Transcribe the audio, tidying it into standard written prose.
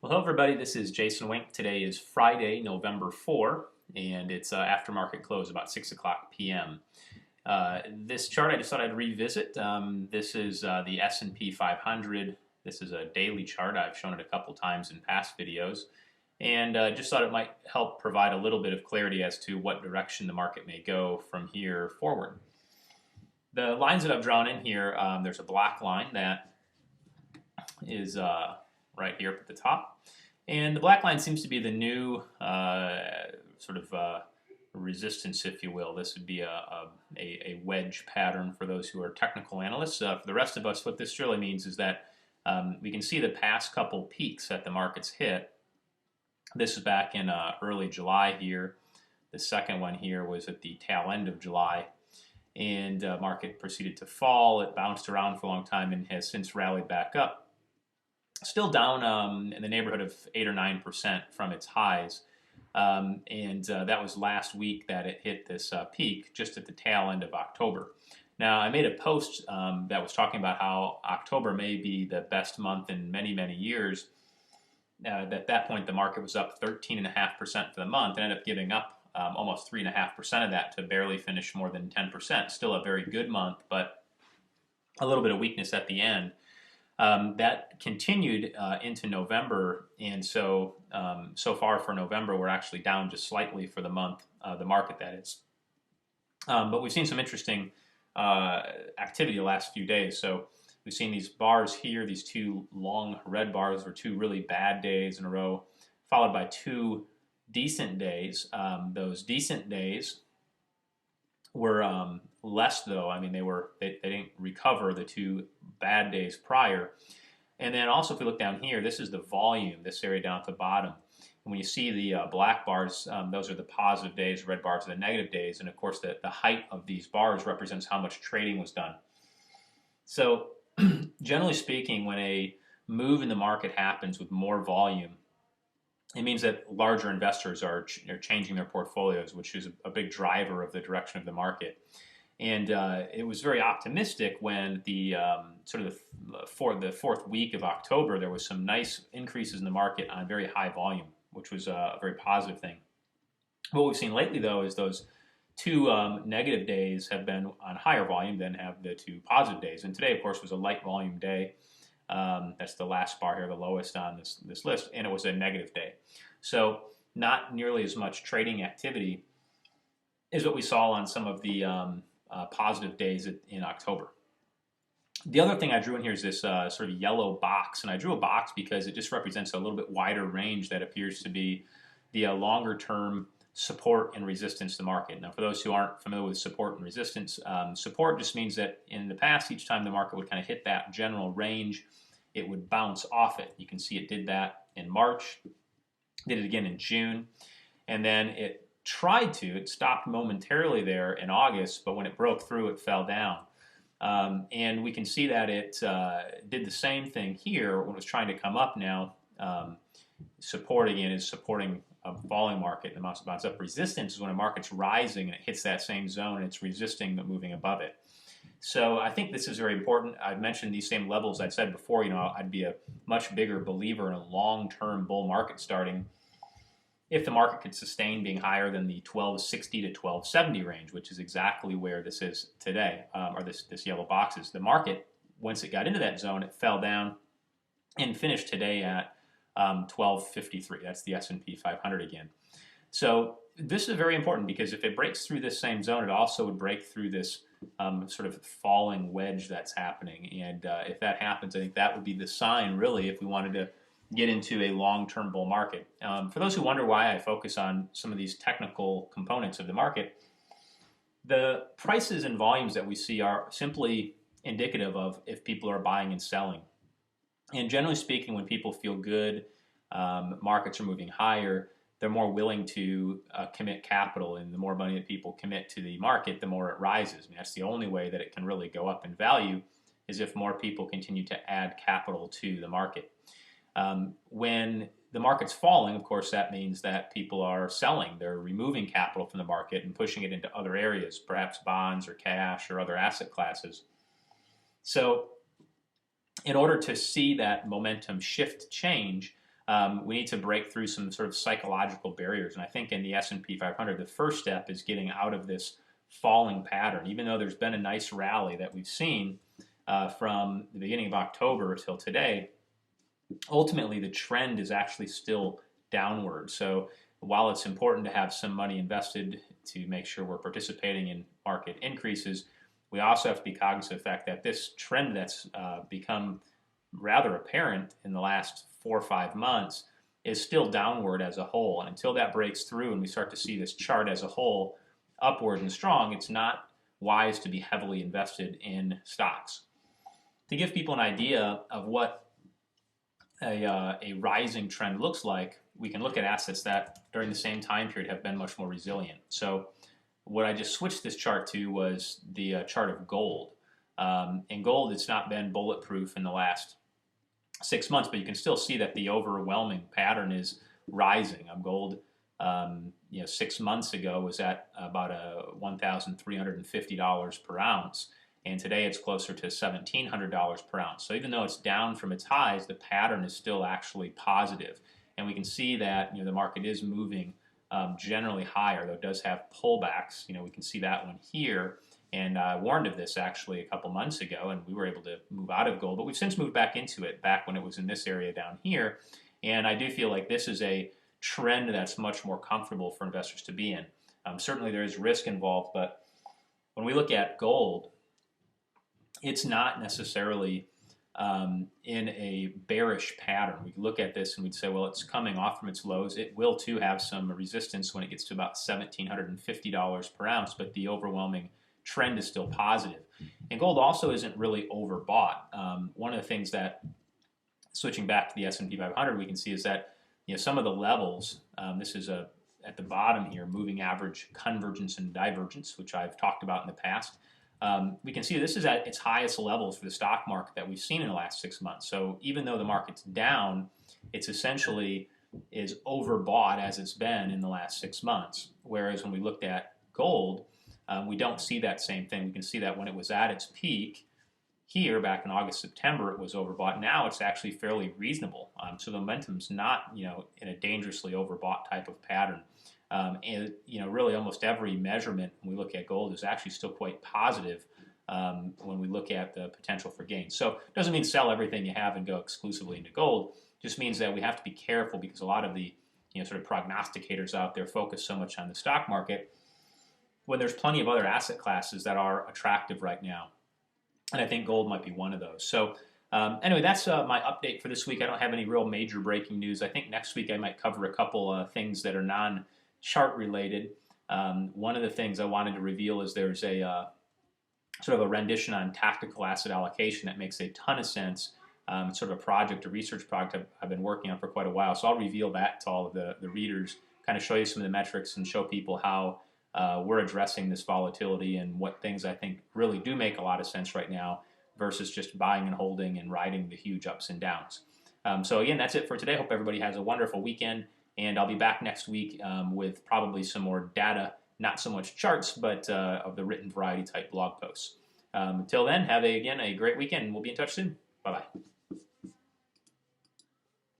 Well, hello everybody, this is Jason Wink. Today is Friday, November 4, and it's aftermarket close about 6 o'clock p.m. This chart I just thought I'd revisit. This is the S&P 500. This is a daily chart. I've shown it a couple times in past videos, and just thought it might help provide a little bit of clarity as to what direction the market may go from here forward. The lines that I've drawn in here, there's a black line that is right here up at the top. And the black line seems to be the new resistance, if you will. This would be a wedge pattern for those who are technical analysts. For the rest of us, what this really means is that we can see the past couple peaks that the market's hit. This is back in early July here. The second one here was at the tail end of July. And market proceeded to fall. It bounced around for a long time and has since rallied back up. Still down in the neighborhood of 8 or 9% from its highs. That was last week that it hit this peak just at the tail end of October. Now, I made a post that was talking about how October may be the best month in many, many years. At that point, the market was up 13.5% for the month and ended up giving up almost 3.5% of that to barely finish more than 10%. Still a very good month, but a little bit of weakness at the end. That continued into November, and so far for November, we're actually down just slightly for the month, the market that is. But we've seen some interesting activity the last few days. So we've seen these bars here, these two long red bars were two really bad days in a row, followed by two decent days. Those decent days were less, though. I mean, they didn't recover the two bad days prior. And then also, if we look down here, this is the volume, this area down at the bottom. And when you see the black bars, those are the positive days, red bars are the negative days. And of course, the height of these bars represents how much trading was done. So generally speaking, when a move in the market happens with more volume, it means that larger investors are changing their portfolios, which is a big driver of the direction of the market. And it was very optimistic when the fourth week of October, there was some nice increases in the market on very high volume, which was a very positive thing. What we've seen lately, though, is those two negative days have been on higher volume than have the two positive days. And today, of course, was a light volume day. That's the last bar here, the lowest on this list, and it was a negative day. So not nearly as much trading activity as what we saw on some of the positive days in October. The other thing I drew in here is this sort of yellow box, and I drew a box because it just represents a little bit wider range that appears to be the longer-term support and resistance to the market. Now, for those who aren't familiar with support and resistance, support just means that in the past, each time the market would kind of hit that general range, it would bounce off it. You can see it did that in March, did it again in June, and then it stopped momentarily there in August, but when it broke through, it fell down. And we can see that it did the same thing here when it was trying to come up now. Support, again, is supporting a falling market, and the bounce up. Resistance is when a market's rising and it hits that same zone and it's resisting but moving above it. So I think this is very important. I've mentioned these same levels. I'd said before, I'd be a much bigger believer in a long-term bull market starting if the market could sustain being higher than the 1260 to 1270 range, which is exactly where this is today, or this yellow box is. The market, once it got into that zone, it fell down and finished today at 1253. That's the S&P 500 again. So this is very important because if it breaks through this same zone, it also would break through this sort of falling wedge that's happening. And if that happens, I think that would be the sign, really, if we wanted to get into a long-term bull market. For those who wonder why I focus on some of these technical components of the market, the prices and volumes that we see are simply indicative of if people are buying and selling. And generally speaking, when people feel good, markets are moving higher, they're more willing to commit capital, and the more money that people commit to the market, the more it rises. I mean, that's the only way that it can really go up in value is if more people continue to add capital to the market. When the market's falling, of course, that means that people are selling. They're removing capital from the market and pushing it into other areas, perhaps bonds or cash or other asset classes. So in order to see that momentum shift change, we need to break through some sort of psychological barriers. And I think in the S&P 500, the first step is getting out of this falling pattern. Even though there's been a nice rally that we've seen from the beginning of October till today, ultimately the trend is actually still downward. So while it's important to have some money invested to make sure we're participating in market increases, we also have to be cognizant of the fact that this trend that's become rather apparent in the last 4 or 5 months is still downward as a whole. And until that breaks through and we start to see this chart as a whole upward and strong, it's not wise to be heavily invested in stocks. To give people an idea of what a rising trend looks like, we can look at assets that during the same time period have been much more resilient. So what I just switched this chart to was the chart of gold. In gold, it's not been bulletproof in the last 6 months, but you can still see that the overwhelming pattern is rising. Gold, 6 months ago was at about $1,350 per ounce, and today it's closer to $1,700 per ounce. So even though it's down from its highs, the pattern is still actually positive, and we can see that the market is moving generally higher, though it does have pullbacks. We can see that one here. And I warned of this actually a couple months ago, and we were able to move out of gold, but we've since moved back into it, back when it was in this area down here. And I do feel like this is a trend that's much more comfortable for investors to be in. Certainly there is risk involved, but when we look at gold, it's not necessarily in a bearish pattern. We look at this and we'd say, well, it's coming off from its lows. It will too have some resistance when it gets to about $1,750 per ounce, but the overwhelming trend is still positive. And gold also isn't really overbought. One of the things that, switching back to the S&P 500, we can see is that some of the levels, this is at the bottom here, moving average convergence and divergence, which I've talked about in the past. We can see this is at its highest levels for the stock market that we've seen in the last 6 months. So even though the market's down, it's essentially is overbought as it's been in the last 6 months. Whereas when we looked at gold, we don't see that same thing. We can see that when it was at its peak here back in August, September, it was overbought. Now it's actually fairly reasonable. So the momentum's not, in a dangerously overbought type of pattern. And really almost every measurement when we look at gold is actually still quite positive when we look at the potential for gains. So it doesn't mean sell everything you have and go exclusively into gold. It just means that we have to be careful because a lot of the sort of prognosticators out there focus so much on the stock market when there's plenty of other asset classes that are attractive right now. And I think gold might be one of those. So anyway, that's my update for this week. I don't have any real major breaking news. I think next week I might cover a couple things that are non-chart related. One of the things I wanted to reveal is there's a sort of a rendition on tactical asset allocation that makes a ton of sense. It's sort of a project, a research project I've been working on for quite a while. So I'll reveal that to all of the readers, kind of show you some of the metrics and show people how we're addressing this volatility and what things I think really do make a lot of sense right now versus just buying and holding and riding the huge ups and downs. So again, that's it for today. Hope everybody has a wonderful weekend, and I'll be back next week with probably some more data, not so much charts, but of the written variety type blog posts. Until then, have a great weekend, and we'll be in touch soon. Bye-bye.